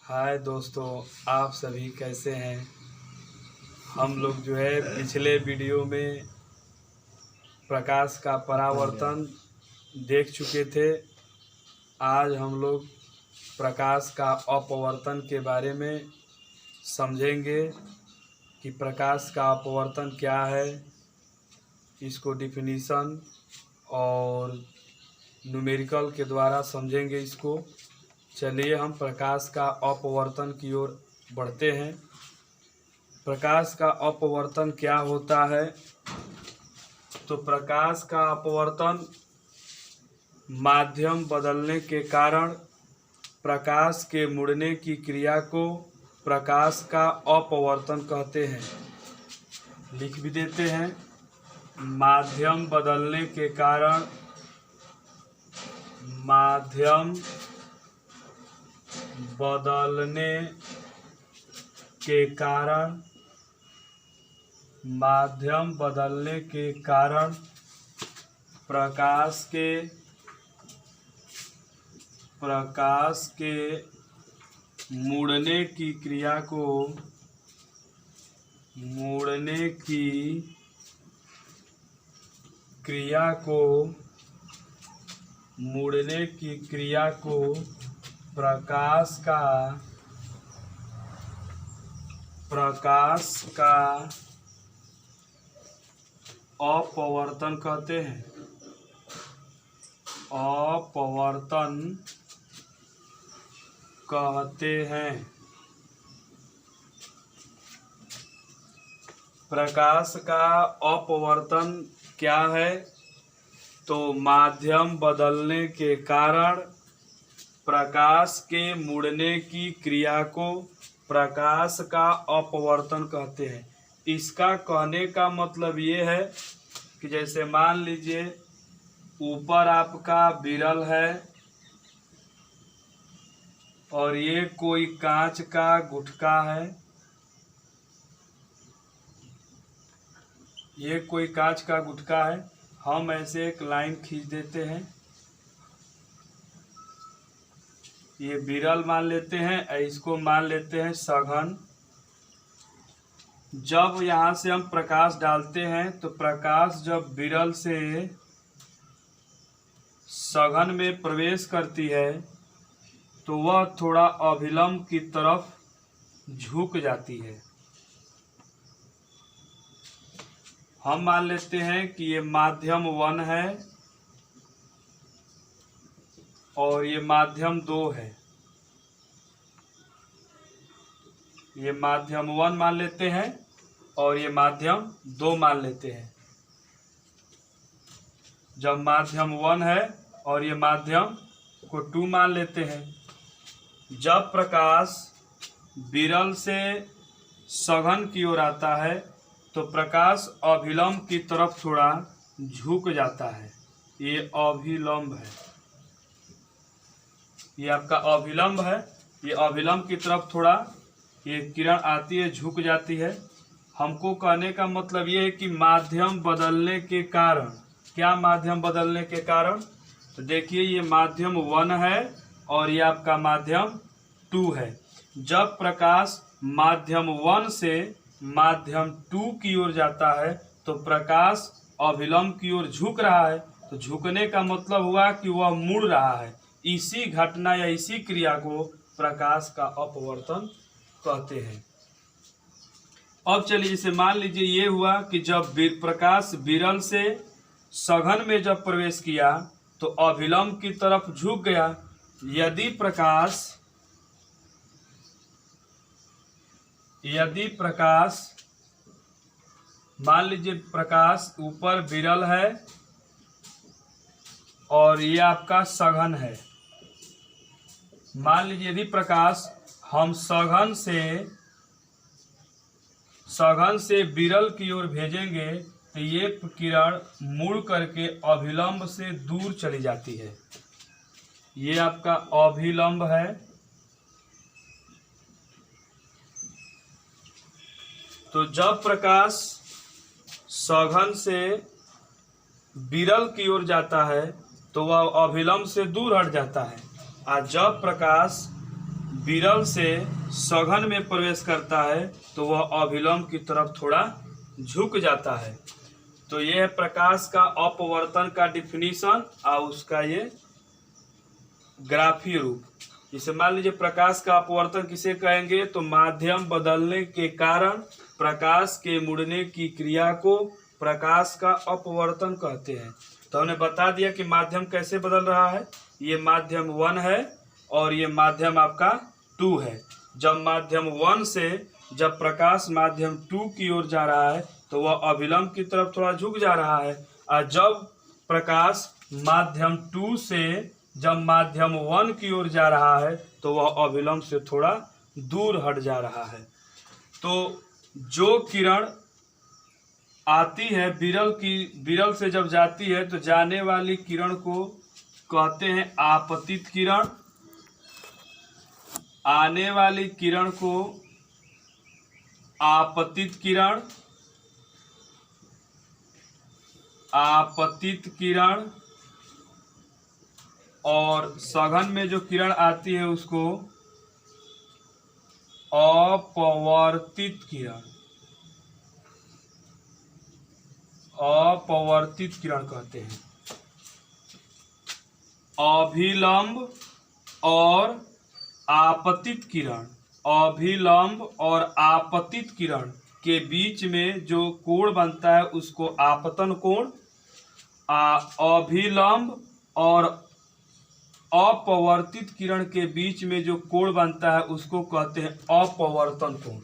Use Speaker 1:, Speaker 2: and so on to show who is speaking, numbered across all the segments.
Speaker 1: हाय दोस्तों, आप सभी कैसे हैं। हम लोग जो है पिछले वीडियो में प्रकाश का परावर्तन देख चुके थे। आज हम लोग प्रकाश का अपवर्तन के बारे में समझेंगे कि प्रकाश का अपवर्तन क्या है, इसको डिफिनीशन और न्यूमेरिकल के द्वारा समझेंगे इसको। चलिए हम प्रकाश का अपवर्तन की ओर बढ़ते हैं। प्रकाश का अपवर्तन क्या होता है? तो प्रकाश का अपवर्तन माध्यम बदलने के कारण प्रकाश के मुड़ने की क्रिया को प्रकाश का अपवर्तन कहते हैं। लिख भी देते हैं, माध्यम बदलने के कारण माध्यम बदलने के कारण माध्यम बदलने के कारण प्रकाश के मुड़ने की क्रिया को प्रकाश का अपवर्तन कहते हैं। अपवर्तन कहते हैं। प्रकाश का अपवर्तन क्या है? तो माध्यम बदलने के कारण प्रकाश के मुड़ने की क्रिया को प्रकाश का अपवर्तन कहते हैं। इसका कहने का मतलब ये है कि जैसे मान लीजिए ऊपर आपका विरल है और ये कोई कांच का गुटका है। ये कोई कांच का गुटका है। हम ऐसे एक लाइन खींच देते हैं। ये विरल मान लेते हैं, इसको मान लेते हैं सघन। जब यहाँ से हम प्रकाश डालते हैं तो प्रकाश जब विरल से सघन में प्रवेश करती है तो वह थोड़ा अभिलंब की तरफ झुक जाती है। हम मान लेते हैं कि ये माध्यम 1 है और ये माध्यम 2 है। ये माध्यम 1 मान लेते हैं और ये माध्यम 2 मान लेते हैं। जब माध्यम 1 है और ये माध्यम को 2 मान लेते हैं, जब प्रकाश विरल से सघन की ओर आता है तो प्रकाश अभिलंब की तरफ थोड़ा झुक जाता है। ये अभिलंब है, ये आपका अभिलंब है। ये अभिलंब की तरफ थोड़ा ये किरण आती है, झुक जाती है। हमको कहने का मतलब ये है कि माध्यम बदलने के कारण, क्या माध्यम बदलने के कारण? तो देखिए ये माध्यम 1 है और ये आपका माध्यम 2 है। जब प्रकाश माध्यम 1 से माध्यम 2 की ओर जाता है तो प्रकाश अभिलंब की ओर झुक रहा है। तो झुकने का मतलब हुआ कि वह मुड़ रहा है। इसी घटना या इसी क्रिया को प्रकाश का अपवर्तन कहते हैं। अब चलिए जैसे मान लीजिए ये हुआ कि जब प्रकाश विरल से सघन में जब प्रवेश किया तो अभिलंब की तरफ झुक गया। यदि प्रकाश मान लीजिए प्रकाश ऊपर विरल है और ये आपका सघन है। मान लीजिए यदि प्रकाश हम सघन से विरल की ओर भेजेंगे तो ये किरण मुड़ करके अभिलंब से दूर चली जाती है। ये आपका अभिलंब है। तो जब प्रकाश सघन से विरल की ओर जाता है तो वह अभिलंब से दूर हट जाता है। और जब प्रकाश विरल से सघन में प्रवेश करता है तो वह अभिलंब की तरफ थोड़ा झुक जाता है। तो ये है प्रकाश का अपवर्तन का डिफिनीशन और उसका ये ग्राफीय रूप। जैसे मान लीजिए प्रकाश का अपवर्तन किसे कहेंगे, तो माध्यम बदलने के कारण प्रकाश के मुड़ने की क्रिया को प्रकाश का अपवर्तन कहते हैं। तो हमने बता दिया कि माध्यम कैसे बदल रहा है। ये माध्यम 1 है और ये माध्यम आपका 2 है। जब माध्यम 1 से जब प्रकाश माध्यम 2 की ओर जा रहा है तो वह अभिलंब की तरफ थोड़ा झुक जा रहा है, और जब प्रकाश माध्यम 2 से जब माध्यम 1 की ओर जा रहा है तो वह अभिलंब से थोड़ा दूर हट जा रहा है। तो जो किरण आती है विरल से जब जाती है तो जाने वाली किरण को कहते हैं आपतित किरण, आने वाली किरण को आपतित किरण, आपतित किरण, और सघन में जो किरण आती है उसको अपवर्तित किरण, अपवर्तित किरण कहते हैं। अभिलंब और आपतित किरण, अभिलंब और आपतित किरण के बीच में जो कोण बनता है उसको आपतन कोण, अभिलंब और अपवर्तित किरण के बीच में जो कोण बनता है उसको कहते हैं अपवर्तन कोण।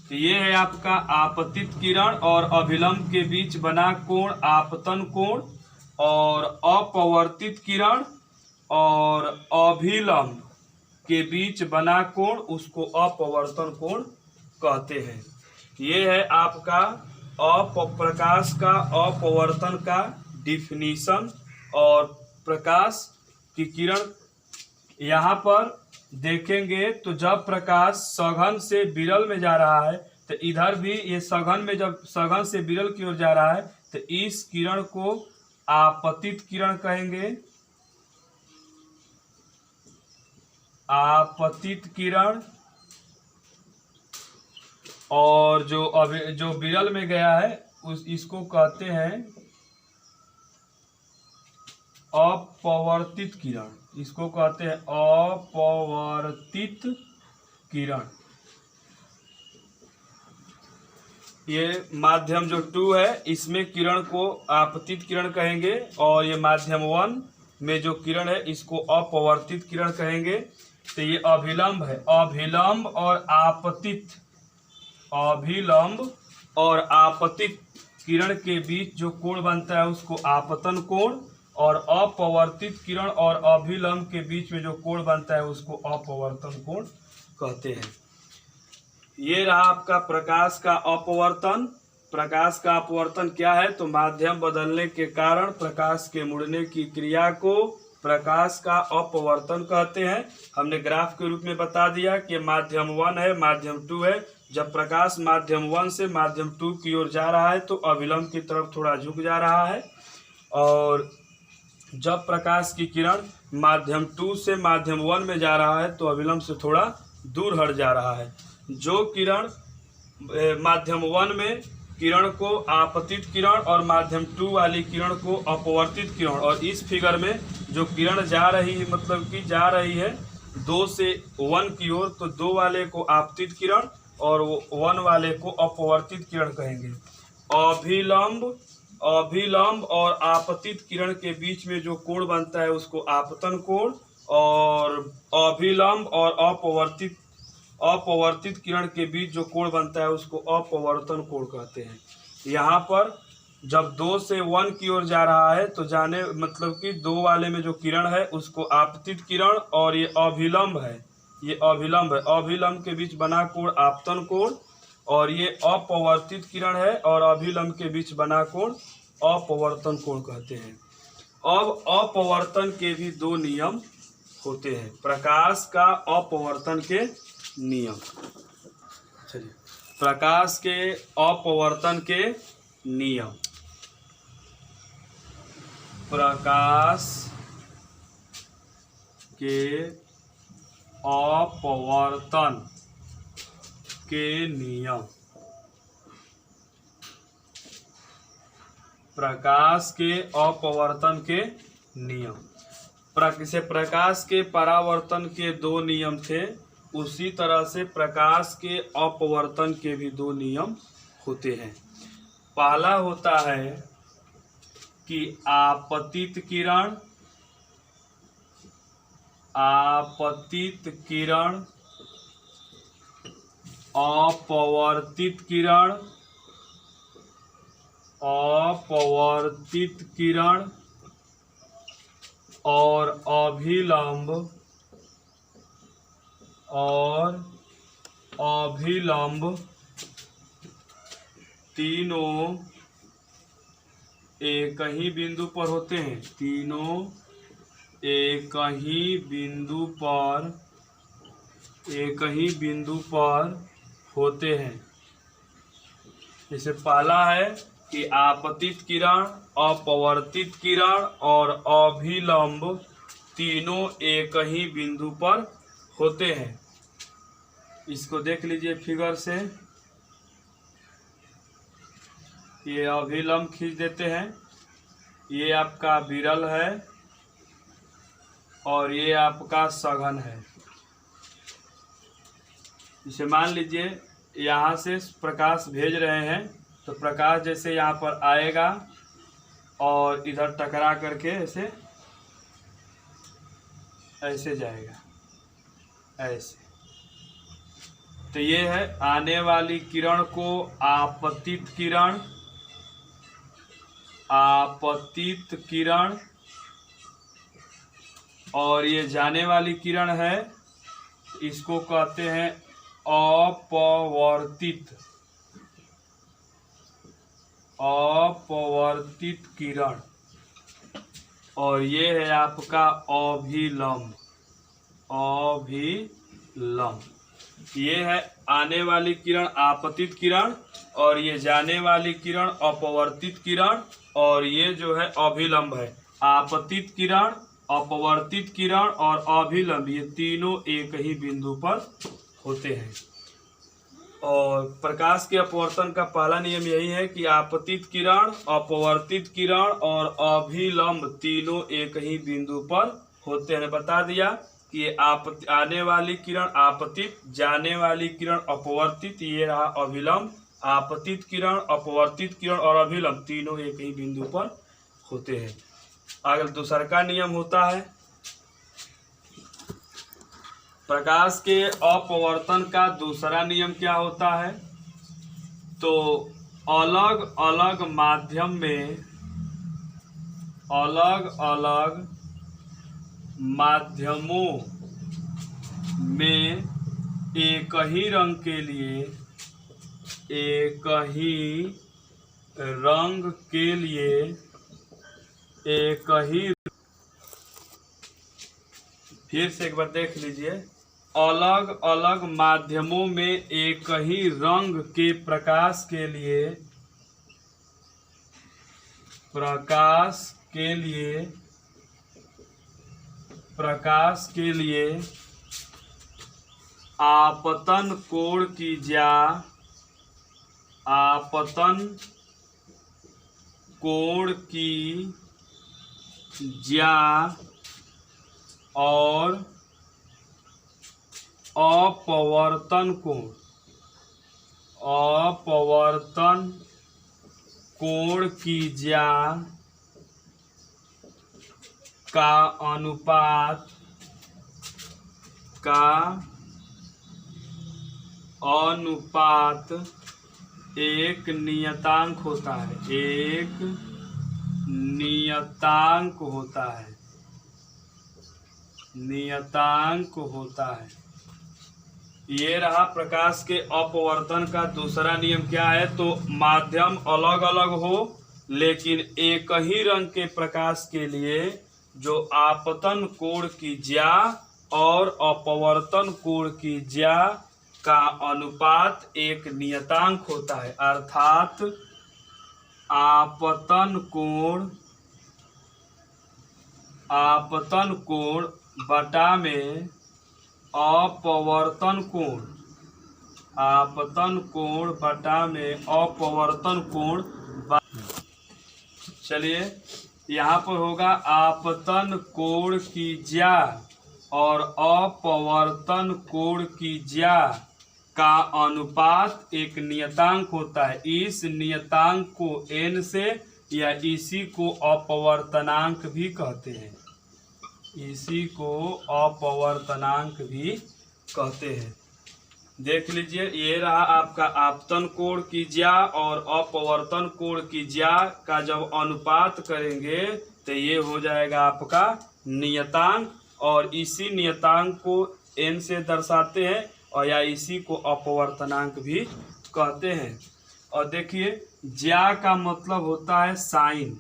Speaker 1: तो ये है आपका आपतित किरण और अभिलंब के बीच बना कोण आपतन कोण, और अपवर्तित किरण और अभिलंब के बीच बना कोण उसको अपवर्तन कोण कहते हैं। ये है आपका प्रकाश का अपवर्तन का डिफिनीशन। और प्रकाश की किरण यहाँ पर देखेंगे तो जब प्रकाश सघन से विरल में जा रहा है तो इधर भी ये सघन में जब सघन से विरल की ओर जा रहा है तो इस किरण को आपतित किरण कहेंगे, आपतित किरण। और जो विरल में गया है इसको कहते हैं अपवर्तित किरण, इसको कहते हैं अपवर्तित किरण। ये माध्यम जो 2 है इसमें किरण को आपतित किरण कहेंगे, और ये माध्यम 1 में जो किरण है इसको अपवर्तित किरण कहेंगे। तो ये अभिलंब है, अभिलंब और आपतित, अभिलंब और आपतित किरण के बीच जो कोण बनता है उसको आपतन कोण, और अपवर्तित किरण और अभिलंब के बीच में जो कोण बनता है उसको अपवर्तन कोण कहते हैं। ये रहा आपका प्रकाश का अपवर्तन। प्रकाश का अपवर्तन क्या है, तो माध्यम बदलने के कारण प्रकाश के मुड़ने की क्रिया को प्रकाश का अपवर्तन कहते हैं। हमने ग्राफ के रूप में बता दिया कि माध्यम 1 है, माध्यम 2 है। जब प्रकाश माध्यम 1 से माध्यम 2 की ओर जा रहा है तो अभिलंब की तरफ थोड़ा झुक जा रहा है, और जब प्रकाश की किरण माध्यम 2 से माध्यम 1 में जा रहा है तो अभिलंब से थोड़ा दूर हट जा रहा है। जो किरण माध्यम 1 में किरण को आपतित किरण और माध्यम 2 वाली किरण को अपवर्तित किरण, और इस फिगर में जो किरण जा रही है मतलब कि जा रही है 2 से 1 की ओर, तो 2 वाले को आपतित किरण और 1 वाले को अपवर्तित किरण कहेंगे। अभिलंब और आपतित किरण के बीच में जो कोण बनता है उसको आपतन कोण, और अभिलंब और अपवर्तित किरण के बीच जो कोण बनता है उसको अपवर्तन कोण कहते हैं। यहाँ पर जब 2 से 1 की ओर जा रहा है तो जाने मतलब कि 2 वाले में जो किरण है उसको आपतित किरण, और ये अभिलंब है, ये अभिलंब है, अभिलंब के बीच बना कोण आपतन कोण, और ये अपवर्तित किरण है और अभिलंब के बीच बना कोण अपवर्तन कोण कहते हैं। अब अपवर्तन के भी 2 नियम होते हैं, प्रकाश का अपवर्तन के नियम। चलिए, प्रकाश के अपवर्तन के नियम। प्रकाश के अपवर्तन के नियम। प्रकाश के अपवर्तन के नियम। जैसे प्रकाश के परावर्तन के दो नियम थे, उसी तरह से प्रकाश के अपवर्तन के भी दो नियम होते हैं। पहला होता है कि आपतित किरण अपवर्तित किरण और अभिलंब तीनों एक ही बिंदु पर होते हैं। तीनों एक ही बिंदु पर होते हैं। जैसे पहला है कि आपतित किरण, अपवर्तित किरण और अभिलंब तीनों एक ही बिंदु पर होते हैं। इसको देख लीजिए फिगर से। ये अभिलंब खींच देते हैं। ये आपका विरल है और ये आपका सघन है। इसे मान लीजिए यहाँ से प्रकाश भेज रहे हैं, तो प्रकाश जैसे यहाँ पर आएगा और इधर टकरा करके ऐसे जाएगा, ऐसे। तो ये है आने वाली किरण को आपतित किरण और ये जाने वाली किरण है, इसको कहते हैं अपवर्तित किरण। और ये है आपका अभिलंब। ये है आने वाली किरण आपतित किरण और ये जाने वाली किरण अपवर्तित किरण, और ये जो है अभिलंब है। आपतित किरण, अपवर्तित किरण और अभिलंब ये तीनों एक ही बिंदु पर होते हैं। और प्रकाश के अपवर्तन का पहला नियम यही है कि आपतित किरण, अपवर्तित किरण और अभिलंब तीनों एक ही बिंदु पर होते हैं। बता दिया कि आने वाली किरण आपतित, जाने वाली किरण अपवर्तित, ये रहा अभिलंब। आपतित किरण, अपवर्तित किरण और अभिलंब तीनों एक ही बिंदु पर होते हैं। अगर दूसरा का नियम होता है प्रकाश के अपवर्तन का दूसरा नियम क्या होता है, तो अलग अलग माध्यमों में एक ही रंग के लिए फिर से एक बार देख लीजिए। अलग अलग माध्यमों में एक ही रंग के प्रकाश के लिए आपतन कोण की ज्या और अपवर्तन कोण की ज्या का अनुपात एक नियतांक होता है। ये रहा प्रकाश के अपवर्तन का दूसरा नियम। क्या है, तो माध्यम अलग अलग हो लेकिन एक ही रंग के प्रकाश के लिए जो आपतन कोण की ज्या और अपवर्तन कोण की ज्या का अनुपात एक नियतांक होता है। अर्थात आपतन कोण बटा में अपवर्तन कोण, आपतन कोण बटा में अपवर्तन कोण। चलिए यहाँ पर होगा आपतन कोण की ज्या और अपवर्तन कोण की ज्या का अनुपात एक नियतांक होता है। इस नियतांक को n से या इसी को अपवर्तनांक भी कहते हैं, इसी को अपवर्तनांक भी कहते हैं। देख लीजिए, ये रहा आपका आपतन कोण की ज्या और अपवर्तन कोण की ज्या का जब अनुपात करेंगे तो ये हो जाएगा आपका नियतांक, और इसी नियतांक को n से दर्शाते हैं और या इसी को अपवर्तनांक भी कहते हैं। और देखिए, ज्या का मतलब होता है साइन,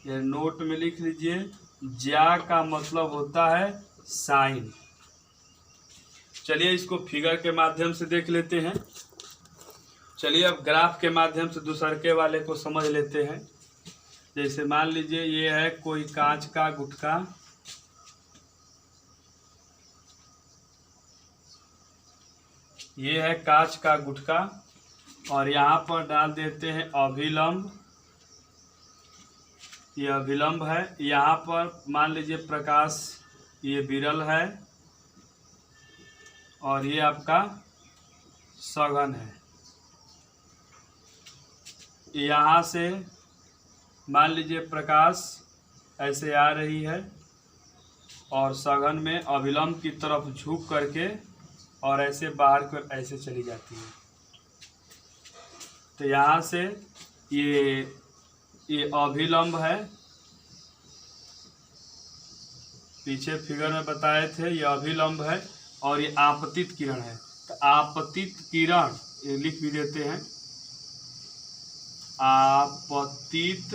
Speaker 1: ये नोट में लिख लीजिए, ज्या का मतलब होता है साइन। चलिए इसको फिगर के माध्यम से देख लेते हैं। चलिए अब ग्राफ के माध्यम से दूसरके वाले को समझ लेते हैं। जैसे मान लीजिए ये है कोई कांच का गुटका, ये है कांच का गुटका और यहाँ पर डाल देते हैं अभिलंब, ये अभिलंब है। यहाँ पर मान लीजिए प्रकाश ये विरल है और ये आपका सघन है। यहाँ से मान लीजिए प्रकाश ऐसे आ रही है और सघन में अभिलंब की तरफ झुक करके और ऐसे बाहर कर ऐसे चली जाती है। तो यहाँ से ये अभिलंब है, पीछे फिगर में बताए थे, ये अभिलंब है और ये आपतित किरण है। तो आपतित किरण ये लिख भी देते हैं, आपतित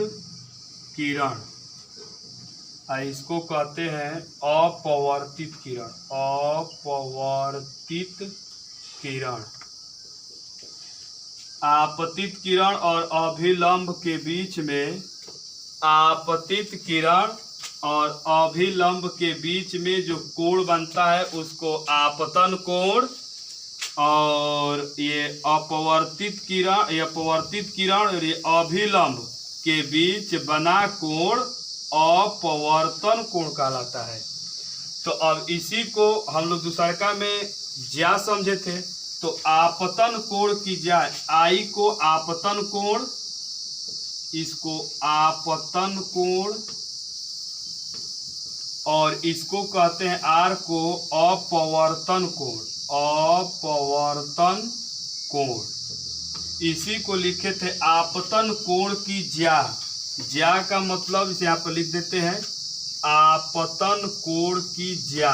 Speaker 1: किरण, इसको कहते हैं अपवर्तित किरण, अपवर्तित किरण। आपतित किरण और अभिलंब के बीच में, आपतित किरण और अभिलंब के बीच में जो कोण बनता है उसको आपतन कोण, और ये अपवर्तित किरण, ये अपवर्तित किरण और ये अभिलंब के बीच बना कोण अपवर्तन कोण कहलाता है। तो अब इसी को हम लोग दूसरका में ज्या समझे थे, तो आपतन कोण की ज्या, आई को आपतन कोण, इसको आपतन कोण और इसको कहते हैं आर को अपवर्तन कोण, अपवर्तन कोण। इसी को लिखे थे आपतन कोण की ज्या, ज्या का मतलब इसे यहाँ पर लिख देते हैं आपतन कोण की ज्या,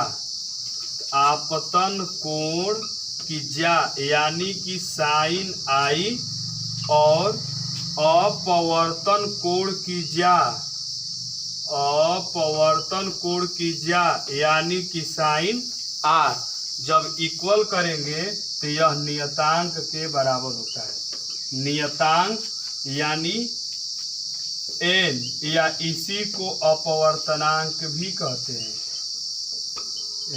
Speaker 1: आपतन कोण की ज्या यानी कि साइन आई, और अपवर्तन कोण की ज्या, अपवर्तन कोण की ज्या यानी कि साइन आर। जब इक्वल करेंगे तो यह नियतांक के बराबर होता है। नियतांक यानी n, या इसी को अपवर्तनांक भी कहते हैं,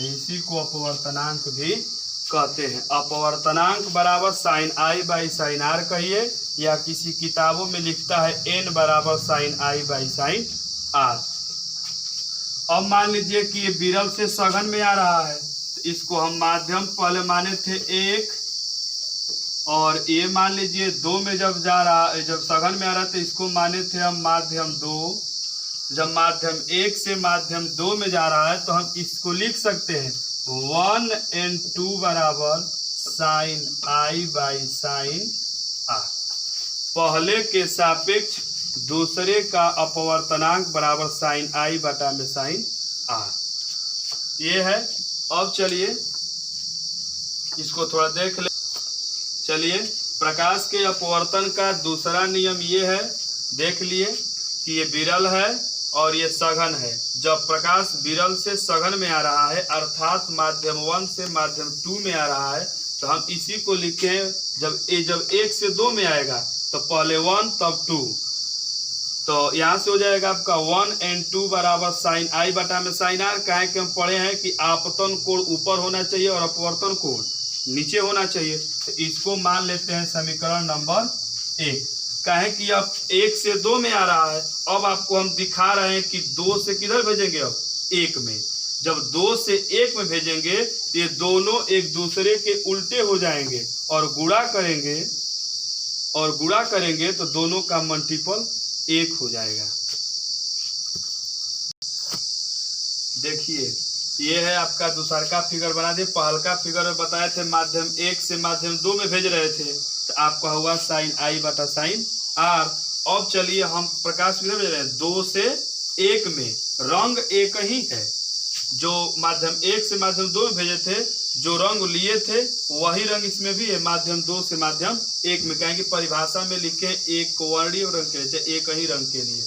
Speaker 1: इसी को अपवर्तनांक भी कहते हैं। अपवर्तनांक बराबर sine i by sine r कहिए, या किसी किताबों में लिखता है n बराबर sine i by sine r. अब मान लीजिए कि ये विरल से सघन में आ रहा है, तो इसको हम माध्यम पहले माने थे 1, और ये मान लीजिए 2 में जब जा रहा, जब सघन में आ रहा तो इसको माने थे हम माध्यम 2। जब माध्यम 1 से माध्यम 2 में जा रहा है तो हम इसको लिख सकते हैं 1n2 बराबर sine i by sine r. पहले के सापेक्ष दूसरे का अपवर्तनांक बराबर साइन आई बटा में साइन आर, ये है। अब चलिए इसको थोड़ा देख ले। चलिए प्रकाश के अपवर्तन का दूसरा नियम ये है, देख लिए कि ये विरल है और ये सघन है। जब प्रकाश विरल से सघन में आ रहा है अर्थात माध्यम 1 से माध्यम 2 में आ रहा है, तो हम इसी को लिखें, जब 1 से 2 में आएगा तो पहले 1 तब 2, तो यहाँ से हो जाएगा आपका 1n2 बराबर साइन आई बटा में साइन आर। कहे कि हम पढ़े हैं कि आपतन कोण ऊपर होना चाहिए और अपवर्तन कोण नीचे होना चाहिए। तो इसको मान लेते हैं समीकरण नंबर 1। कहे कि अब 1 से 2 में आ रहा है, अब आपको हम दिखा रहे हैं कि 2 से किधर भेजेंगे, अब 1 में। जब 2 से 1 में भेजेंगे तो ये दोनों एक दूसरे के उल्टे हो जाएंगे और गुणा करेंगे तो दोनों का मल्टीपल 1 हो जाएगा। देखिए ये है आपका दूसरा का फिगर बना दिए। पहल का फिगर में बताए थे माध्यम 1 से माध्यम 2 में भेज रहे थे, तो आपका हुआ साइन आई बटा साइन आर। अब चलिए हम प्रकाश किधर भेज रहे हैं, 2 से 1 में। रंग एक ही है, जो माध्यम 1 से माध्यम 2 में भेजे थे, जो रंग लिए थे वही रंग इसमें भी है, माध्यम 2 से माध्यम 1 में। कहेंगे परिभाषा में लिखे एक वर्णीय रंग के लिए, एक ही रंग के लिए।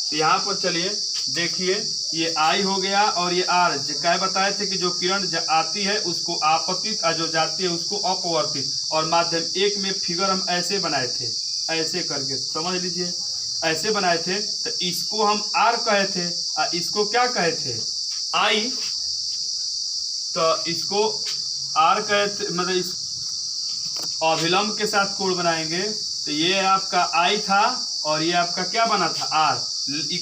Speaker 1: तो यहाँ पर चलिए देखिए ये आई हो गया और ये आर। क्या बताए थे कि जो किरण आती है उसको आपतित और जो जाती है उसको अपवर्तित। और माध्यम 1 में फिगर हम ऐसे बनाए थे, ऐसे करके समझ लीजिए, ऐसे बनाए थे। तो इसको हम आर कहे थे और इसको क्या कहे थे, आई। तो इसको आर कहे थे, मतलब इस अभिलंब के साथ कोण बनाएंगे। तो ये आपका आई था और ये आपका क्या बना था, आर।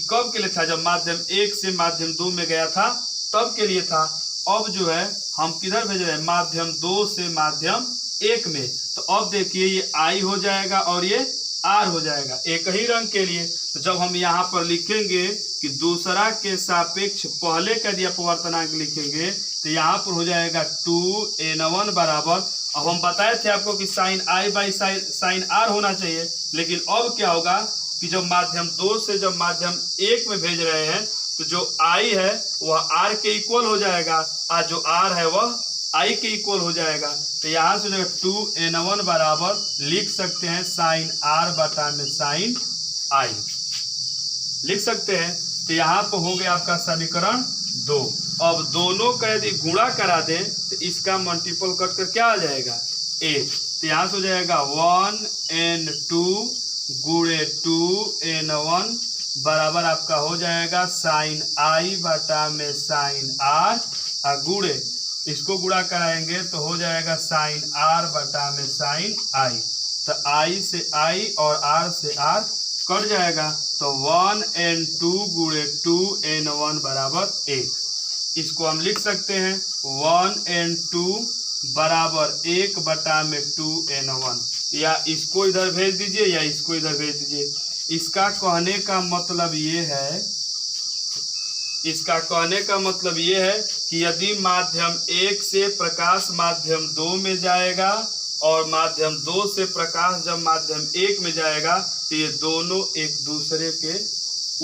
Speaker 1: कब के लिए था, जब माध्यम 1 से माध्यम 2 में गया था तब के लिए था। अब जो है हम किधर भेज रहे हैं, माध्यम 2 से माध्यम 1 में। तो अब देखिए ये आई हो जाएगा और ये आर हो जाएगा, एक ही रंग के लिए। तो जब हम यहाँ पर लिखेंगे कि दूसरा के सापेक्ष पहले का यदि अपवर्तनांक लिखेंगे तो यहाँ पर हो जाएगा 2n1 बराबर। अब हम बताए थे आपको कि sine i by sine r होना चाहिए, लेकिन अब क्या होगा कि जब माध्यम 2 से जब माध्यम 1 में भेज रहे हैं तो जो आई है वह आर के इक्वल हो जाएगा और जो आर है वह आई के इक्वल हो जाएगा। तो यहाँ से जो 2n1 बराबर लिख सकते हैं साइन आर बटा में साइन आई लिख सकते हैं। तो यहाँ पर हो गया आपका समीकरण 2। अब दोनों का यदि गुणा करा दें तो इसका मल्टीपल कट कर क्या आ जाएगा, 1। तो यहाँ से हो जाएगा 1n2 गुणे 2n1 बराबर आपका हो जाएगा साइन आई बटा में साइन आर और गुणे इसको गुणा कराएंगे तो हो जाएगा साइन आर बटा में साइन आई। तो आई से आई और आर से आर कट जाएगा। तो 1n2 गुणे 2n1 बराबर 1। इसको हम लिख सकते हैं 1n2 बराबर 1 बटा में 2n1। या इसको इधर भेज दीजिए या इसको इधर भेज दीजिए। इसका कहने का मतलब ये है कि यदि माध्यम 1 से प्रकाश माध्यम 2 में जाएगा और माध्यम 2 से प्रकाश जब माध्यम 1 में जाएगा तो ये दोनों एक दूसरे के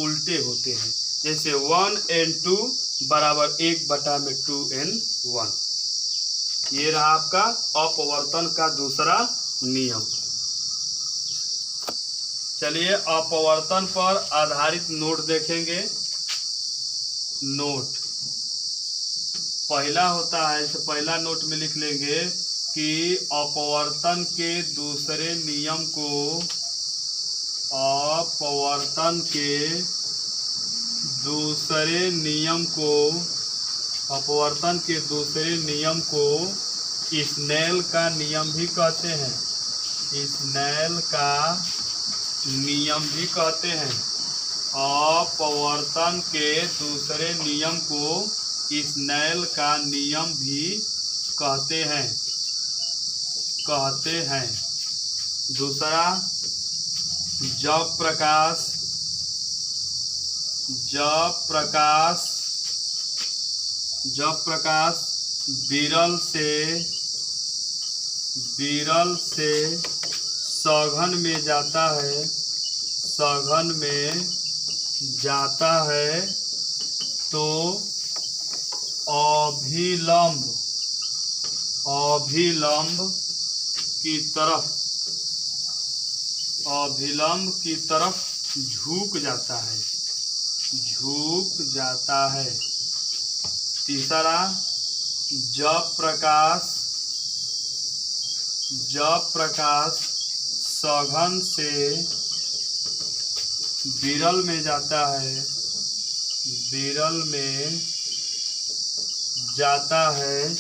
Speaker 1: उल्टे होते हैं। जैसे 1n2 बराबर 1 बटा में 2n1। ये रहा आपका अपवर्तन का दूसरा नियम। चलिए अपवर्तन पर आधारित नोट देखेंगे। नोट पहला होता है, इसे पहला नोट में लिख लेंगे कि अपवर्तन के दूसरे नियम को स्नेल का नियम भी कहते हैं। स्नेल का नियम भी कहते हैं। अपवर्तन के दूसरे नियम को स्नेल का नियम भी कहते हैं। दूसरा, जब प्रकाश विरल से सघन में जाता है तो अभिलंब की तरफ झुक जाता है। तीसरा, जब प्रकाश सघन विरल में जाता है, विरल में जाता है,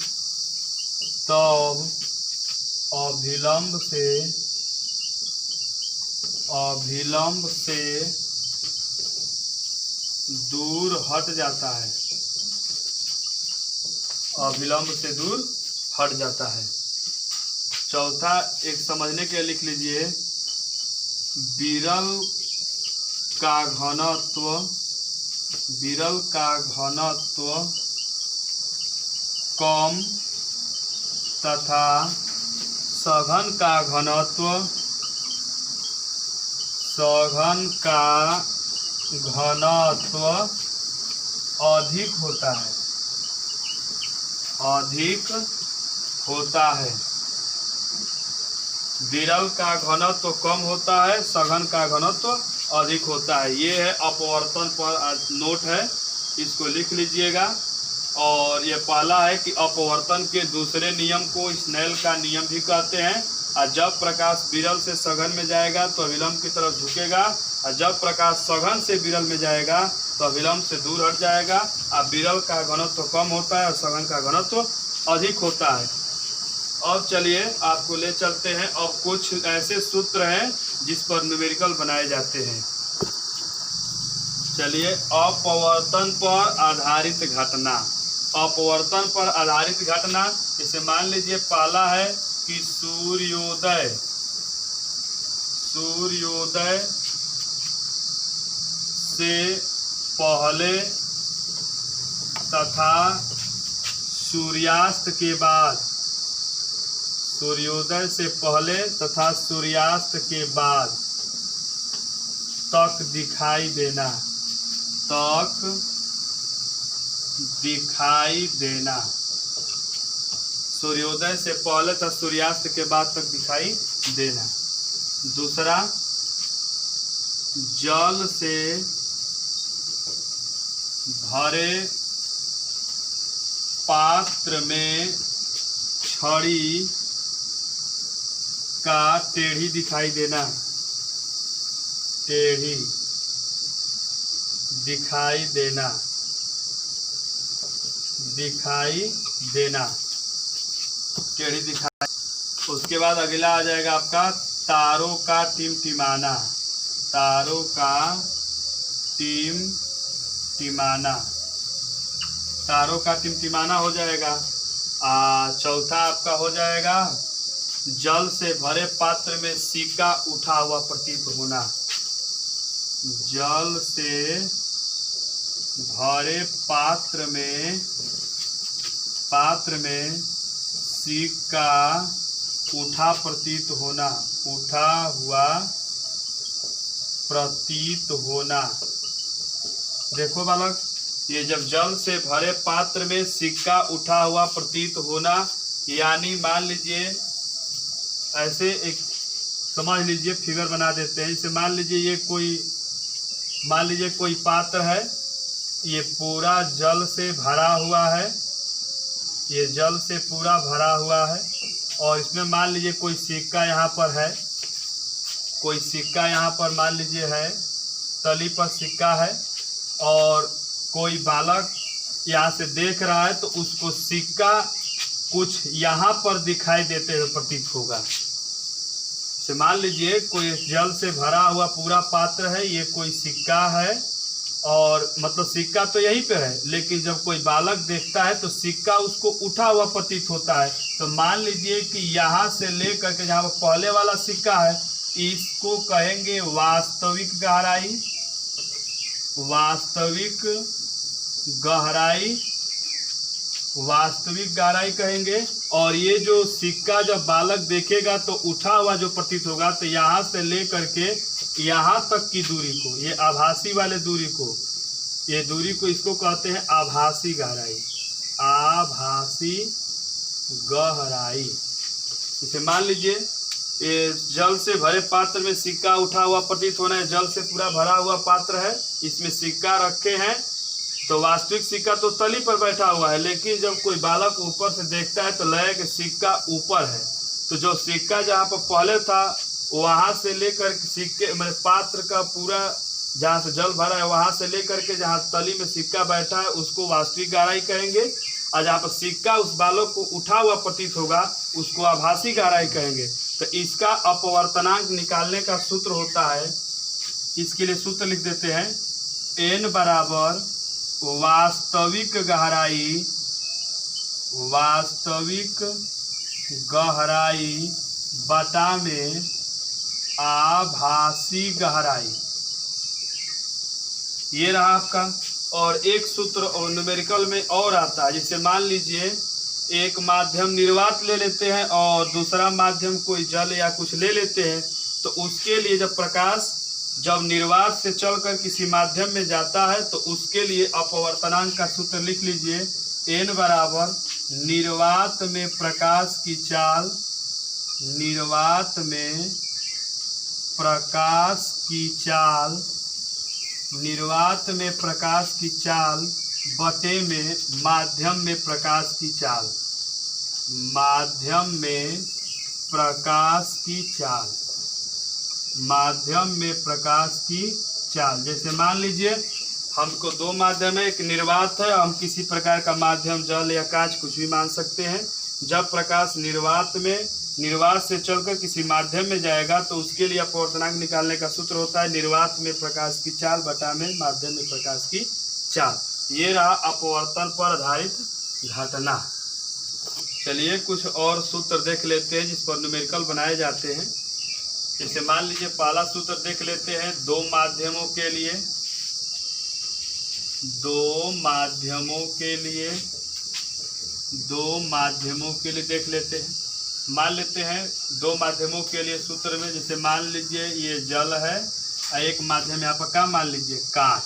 Speaker 1: तब अभिलंब से दूर हट जाता है, अभिलंब से दूर हट जाता है। चौथा एक समझने के लिए लिख लीजिए, विरल का घनत्व, विरल का घनत्व कम तथा सघन का घनत्व, सघन का घनत्व अधिक होता है, अधिक होता है। विरल का घनत्व कम होता है, सघन का घनत्व अधिक होता है। ये है अपवर्तन पर नोट है, इसको लिख लीजिएगा। और ये पहला है कि अपवर्तन के दूसरे नियम को स्नेल का नियम भी कहते हैं। और जब प्रकाश विरल से सघन में जाएगा तो अभिलंब की तरफ झुकेगा, और जब प्रकाश सघन से विरल में जाएगा तो अभिलंब से दूर हट जाएगा। और विरल का घनत्व कम होता है और सघन का घनत्व अधिक होता है। अब चलिए आपको ले चलते हैं। अब कुछ ऐसे सूत्र हैं जिस पर न्यूमेरिकल बनाए जाते हैं। चलिए, अपवर्तन पर आधारित घटना, अपवर्तन पर आधारित घटना। इसे मान लीजिए पहला है कि सूर्योदय, सूर्योदय से पहले तथा सूर्यास्त के बाद, सूर्योदय से पहले तथा सूर्यास्त के बाद तक दिखाई देना, तक दिखाई देना। सूर्योदय से पहले तथा सूर्यास्त के बाद तक दिखाई देना। दूसरा, जल से भरे पात्र में छड़ी का टेढ़ी दिखाई देना, टेढ़ी दिखाई देना, दिखाई देना, टेढ़ी दिखाई। उसके बाद अगला आ जाएगा आपका तारों का टिमटिमाना, तारों का टिमटिमाना, तारों का टिमटिमाना हो जाएगा। चौथा आपका हो जाएगा जल से भरे पात्र में सिक्का उठा हुआ प्रतीत होना, जल से भरे पात्र में सिक्का उठा प्रतीत होना, उठा हुआ प्रतीत होना। देखो बालक, ये जब जल से भरे पात्र में सिक्का उठा हुआ प्रतीत होना, यानी मान लीजिए ऐसे एक समझ लीजिए, फिगर बना देते हैं। इसे मान लीजिए कोई पात्र है, ये पूरा जल से भरा हुआ है, ये जल से पूरा भरा हुआ है। और इसमें मान लीजिए कोई सिक्का यहाँ पर है, कोई सिक्का यहाँ पर मान लीजिए है, तली पर सिक्का है, और कोई बालक यहाँ से देख रहा है तो उसको सिक्का कुछ यहाँ पर दिखाई देते हुए प्रतीत होगा। से मान लीजिए कोई जल से भरा हुआ पूरा पात्र है, ये कोई सिक्का है, और मतलब सिक्का तो यहीं पे है, लेकिन जब कोई बालक देखता है तो सिक्का उसको उठा हुआ प्रतीत होता है। तो मान लीजिए कि यहाँ से लेकर के जहाँ पर पहले वाला सिक्का है, इसको कहेंगे वास्तविक गहराई, वास्तविक गहराई, वास्तविक गहराई कहेंगे। और ये जो सिक्का जब बालक देखेगा तो उठा हुआ जो प्रतीत होगा, तो यहाँ से लेकर के यहाँ तक की दूरी को, ये आभासी वाले दूरी को, ये दूरी को इसको कहते हैं आभासी गहराई, आभासी गहराई। इसे मान लीजिए ये जल से भरे पात्र में सिक्का उठा हुआ प्रतीत होना है, जल से पूरा भरा हुआ पात्र है, इसमें सिक्का रखे हैं। तो वास्तविक सिक्का तो तली पर बैठा हुआ है, लेकिन जब कोई बालक ऊपर से देखता है तो लगेगा कि सिक्का ऊपर है। तो जो सिक्का जहाँ पर पहले था वहाँ से लेकर सिक्के मतलब पात्र का पूरा जहाँ से जल भरा है वहां से लेकर के जहाँ तली में सिक्का बैठा है उसको वास्तविक गहराई कहेंगे, और जहाँ पर सिक्का उस बालक को उठा हुआ प्रतीत होगा उसको आभासी गहराई कहेंगे। तो इसका अपवर्तनांक निकालने का सूत्र होता है, इसके लिए सूत्र लिख देते हैं, n बराबर वास्तविक गहराई बटा में आभासी गहराई। ये रहा आपका। और एक सूत्र और न्यूमेरिकल में और आता है, जैसे मान लीजिए एक माध्यम निर्वात ले लेते हैं और दूसरा माध्यम कोई जल या कुछ ले लेते हैं, तो उसके लिए जब प्रकाश जब निर्वात से चलकर किसी माध्यम में जाता है तो उसके लिए अपवर्तनांक का सूत्र लिख लीजिए, n बराबर निर्वात में प्रकाश की चाल, निर्वात में प्रकाश की चाल, निर्वात में प्रकाश की चाल बटे में माध्यम में प्रकाश की चाल, माध्यम में प्रकाश की चाल, माध्यम में प्रकाश की चाल। जैसे मान लीजिए हमको दो माध्यम है, एक निर्वात है, हम किसी प्रकार का माध्यम जल या कांच कुछ भी मान सकते हैं। जब प्रकाश निर्वात से चलकर किसी माध्यम में जाएगा तो उसके लिए अपवर्तनांक निकालने का सूत्र होता है निर्वात में प्रकाश की चाल बटा में माध्यम में प्रकाश की चाल। ये रहा अपवर्तन पर आधारित घटना। चलिए कुछ और सूत्र देख लेते हैं जिस पर न्यूमेरिकल बनाए जाते हैं। जैसे मान लीजिए पहला सूत्र देख लेते हैं, दो माध्यमों के लिए देख लेते हैं। मान लेते हैं दो माध्यमों के लिए सूत्र में, जैसे मान लीजिए ये जल है और एक माध्यम यहाँ पर क्या मान लीजिए कांच,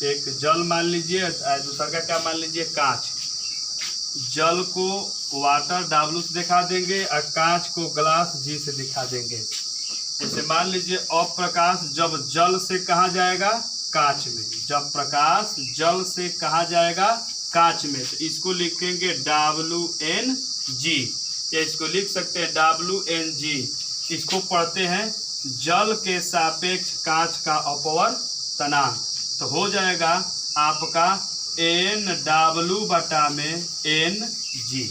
Speaker 1: एक जल मान लीजिए दूसरा का क्या मान लीजिए कांच। जल को वाटर W से दिखा देंगे और कांच को ग्लास G से दिखा देंगे। जैसे मान लीजिए अप्रकाश जब जल से कहाँ जाएगा कांच में, जब प्रकाश जल से कहाँ जाएगा कांच में, तो इसको लिखेंगे WNG, या इसको लिख सकते हैं WNG। इसको पढ़ते हैं जल के सापेक्ष कांच का अपवर्तनांक, तो हो जाएगा आपका NW बटा में NG।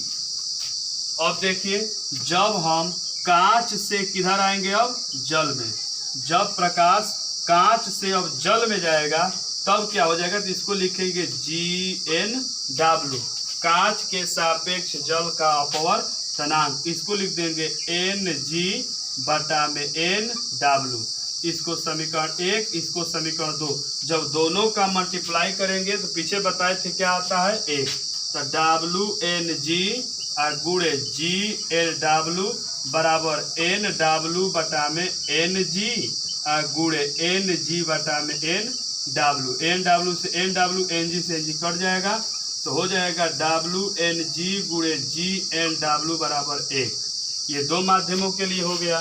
Speaker 1: अब देखिए जब हम कांच से किधर आएंगे, अब जल में, जब प्रकाश कांच से अब जल में जाएगा तब क्या हो जाएगा, तो इसको लिखेंगे GNW, कांच के सापेक्ष जल का अपवर्तनांक। इसको लिख देंगे NG बटा में NW। इसको समीकरण 1, इसको समीकरण 2। जब दोनों का मल्टीप्लाई करेंगे तो पीछे बताए थे क्या आता है 1, तो WNG गुणे GLW बराबर NW बटा में NG गुणे NG बटा में NW। NW से NW, NG से NG कट जाएगा तो हो जाएगा WNG गुणे GNW बराबर 1। ये दो माध्यमों के लिए हो गया।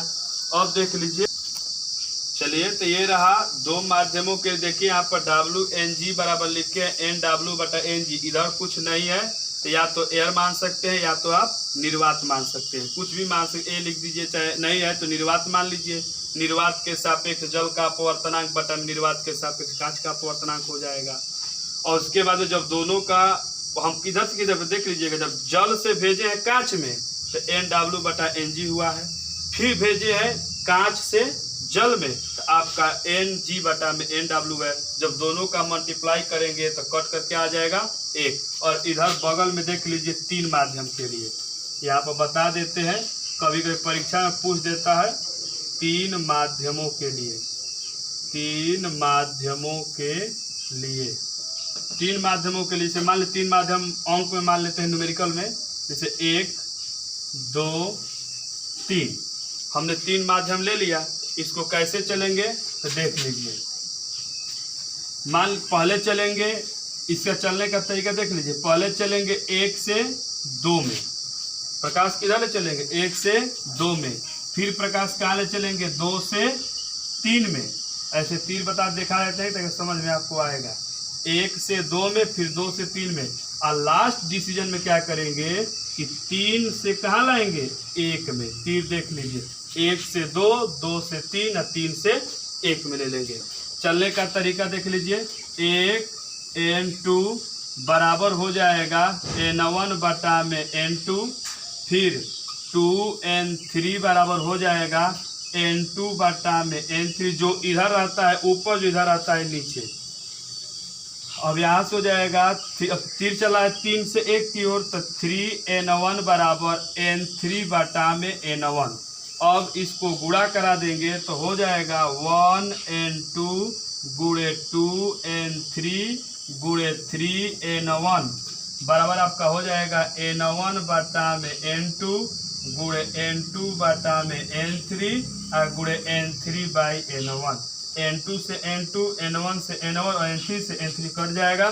Speaker 1: अब देख लीजिए, चलिए तो ये रहा दो माध्यमों के। देखिए यहाँ पर WNG बराबर लिख के NW बटा NG, इधर कुछ नहीं है तो या तो एयर मान सकते हैं या तो आप निर्वात मान सकते हैं, कुछ भी मान सकते। ए लिख दीजिए, चाहे नहीं है तो निर्वात मान लीजिए। निर्वात के सापेक्ष जल का अपवर्तनांक बटा निर्वात के सापेक्ष कांच का अपवर्तनांक हो जाएगा। और उसके बाद जब दोनों का हम किधर से किधर देख लीजिएगा, जब जल से भेजे हैं कांच में तो NW बटा NG हुआ है, फिर भेजे हैं कांच से जल में तो आपका NG बटा में NW है। जब दोनों का मल्टीप्लाई करेंगे तो कट करके आ जाएगा 1। और इधर बगल में देख लीजिए 3 माध्यम के लिए, यहाँ पर बता देते हैं, कभी कभी परीक्षा में पूछ देता है 3 माध्यमों के लिए, 3 माध्यमों के लिए, 3 माध्यमों के लिए। मान लेते 3 माध्यम अंक में मान लेते हैं न्यूमेरिकल में, जैसे 1 2 3। हमने 3 माध्यम ले लिया, इसको कैसे चलेंगे तो देख लीजिए। पहले चलेंगे, इसका चलने का तरीका देख लीजिए। पहले चलेंगे 1 से 2 में, प्रकाश किधर ले चलेंगे 1 से 2 में, फिर प्रकाश कहाँ ले चलेंगे 2 से 3 में। ऐसे तीर बता देखा रहता है ताकि समझ में आपको आएगा। 1 से 2 में, फिर 2 से 3 में, और लास्ट डिसीजन में क्या करेंगे कि 3 से कहाँ लाएंगे 1 में। तीर देख लीजिए, 1 से 2, 2 से 3 और 3 से 1 में ले लेंगे। चलने का तरीका देख लीजिए। एक n2 बराबर हो जाएगा n1 बटा में n2, फिर 2n3 बराबर हो जाएगा n2 बटा में n3, जो इधर रहता है ऊपर, जो इधर रहता है नीचे। अब यहाँ से हो जाएगा, अब तीर चला है 3 से 1 की ओर, तो 3n1 बराबर n3 बटा में n1। अब इसको गुणा करा देंगे तो हो जाएगा 1n2 गुणे 2n3 गुणे 3n1 बराबर आपका हो जाएगा n1 बटा में n2 गुणे n2 बटा में n3 और गुणे n3 बाई n1। n2 से n2, n1 से n1 और n3 से n3 कट जाएगा।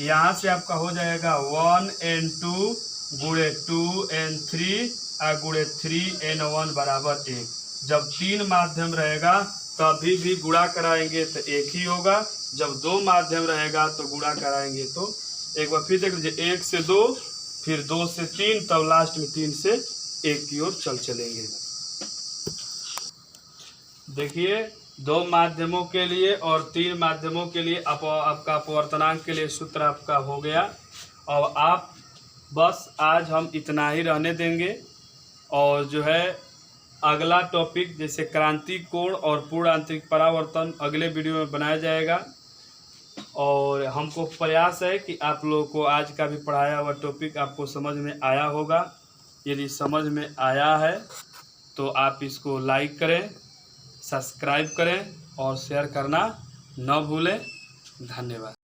Speaker 1: यहाँ से आपका हो जाएगा 1n2 गुणे 2n3 और गुणे 3n1 बराबर 1। जब 3 माध्यम रहेगा तभी भी गुणा कराएंगे तो 1 ही होगा, जब 2 माध्यम रहेगा तो गुणा कराएंगे तो एक बार फिर देख लीजिए, 1 से 2, फिर 2 से 3, तब लास्ट में 3 से 1 की ओर चलेंगे। देखिए 2 माध्यमों के लिए और 3 माध्यमों के लिए आपका अपवर्तनांक के लिए सूत्र आपका हो गया। और आप बस आज हम इतना ही रहने देंगे, और जो है अगला टॉपिक जैसे क्रांति कोण और पूर्ण आंतरिक परावर्तन अगले वीडियो में बनाया जाएगा। और हमको प्रयास है कि आप लोगों को आज का भी पढ़ाया हुआ टॉपिक आपको समझ में आया होगा। यदि समझ में आया है तो आप इसको लाइक करें, सब्सक्राइब करें और शेयर करना न भूलें। धन्यवाद।